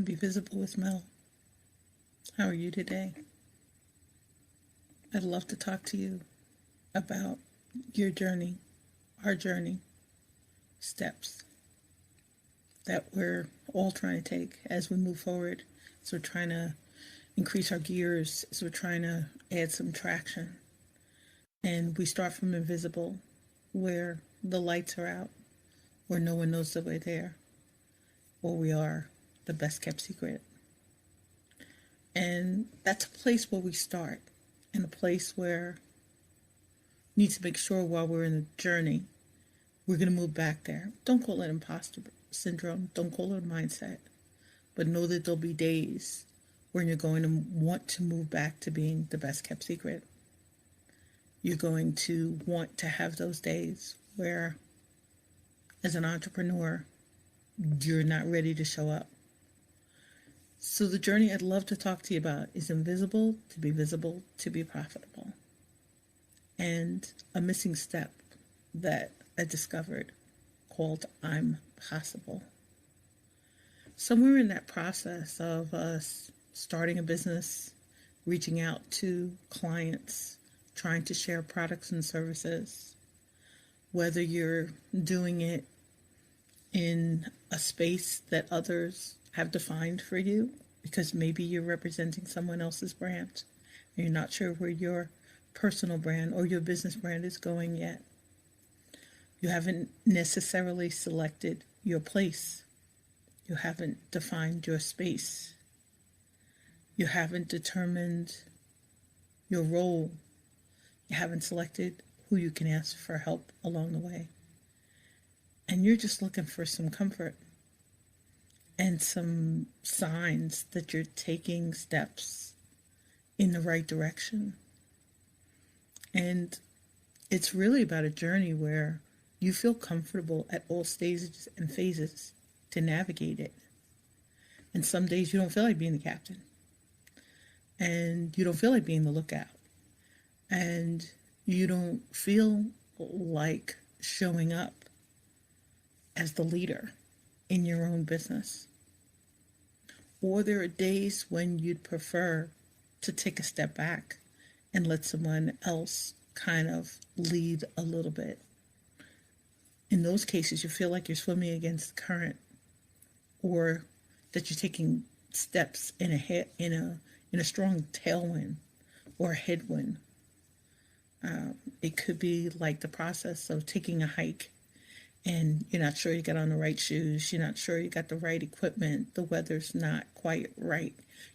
Be Visible with Mel. How are you today? I'd love to talk to you about your journey, our journey, steps that we're all trying to take as we move forward. So we're trying to increase our gears, as we're trying to add some traction. And we start from invisible, where the lights are out, where no one knows that we're there, or we are the best kept secret. And that's a place where we start, and a place where we need to make sure while we're in the journey, we're going to move back there. Don't call it imposter syndrome. Don't call it a mindset. But know that there'll be days when you're going to want to move back to being the best kept secret. You're going to want to have those days where, as an entrepreneur, you're not ready to show up. So the journey I'd love to talk to you about is invisible, to be visible, to be profitable. And a missing step that I discovered called I'm possible. Somewhere in that process of us starting a business, reaching out to clients, trying to share products and services, whether you're doing it in a space that others have defined for you, because maybe you're representing someone else's brand and you're not sure where your personal brand or your business brand is going yet. You haven't necessarily selected your place. You haven't defined your space. You haven't determined your role. You haven't selected who you can ask for help along the way. And you're just looking for some comfort and some signs that you're taking steps in the right direction. And it's really about a journey where you feel comfortable at all stages and phases to navigate it. And some days you don't feel like being the captain. And you don't feel like being the lookout. And you don't feel like showing up as the leader in your own business. Or there are days when you'd prefer to take a step back and let someone else kind of lead a little bit. In those cases, you feel like you're swimming against the current, or that you're taking steps in a strong tailwind or a headwind. It could be like the process of taking a hike and you're not sure you got on the right shoes, you're not sure you got the right equipment, the weather's not quite right,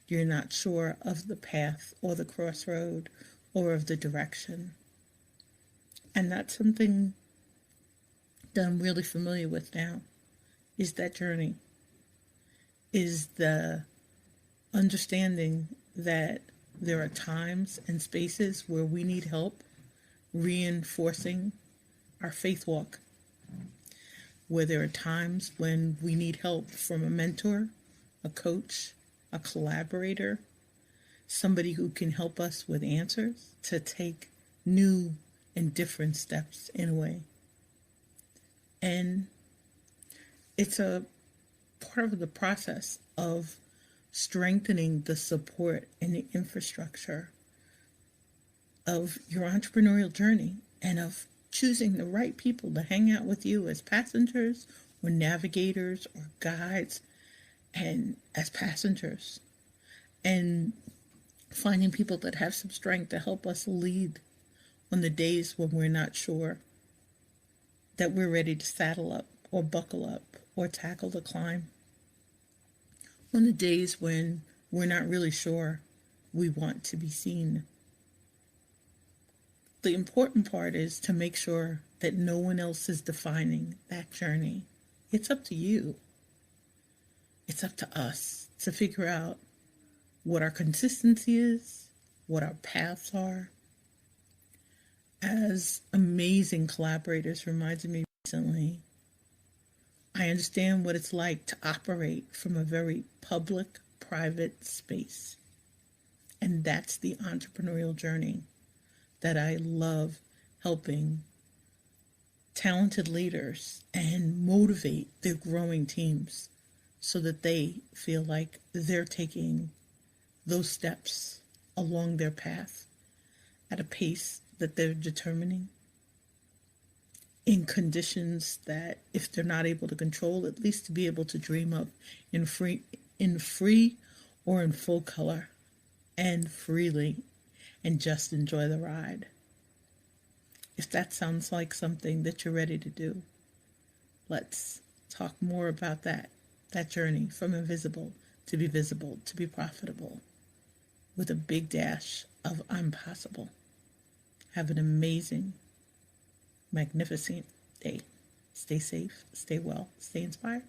you're not sure of the path or the crossroad or of the direction. And that's something that I'm really familiar with now, is that journey, is the understanding that there are times and spaces where we need help reinforcing our faith walk, where there are times when we need help from a mentor, a coach, a collaborator, somebody who can help us with answers to take new and different steps in a way. And it's a part of the process of strengthening the support and the infrastructure of your entrepreneurial journey, and of choosing the right people to hang out with you as passengers or navigators or guides, and as passengers, and finding people that have some strength to help us lead on the days when we're not sure that we're ready to saddle up or buckle up or tackle the climb, on the days when we're not really sure we want to be seen. The important part is to make sure that no one else is defining that journey. It's up to you. It's up to us to figure out what our consistency is, what our paths are. As amazing collaborators reminded me recently, I understand what it's like to operate from a very public-private space. And that's the entrepreneurial journey that I love helping talented leaders and motivate their growing teams so that they feel like they're taking those steps along their path at a pace that they're determining, in conditions that if they're not able to control, at least to be able to dream of in free or in full color and freely, and just enjoy the ride. If that sounds like something that you're ready to do, let's talk more about that journey from invisible to be visible to be profitable, with a big dash of I'm possible. Have an amazing, magnificent day. Stay safe, stay well, stay inspired.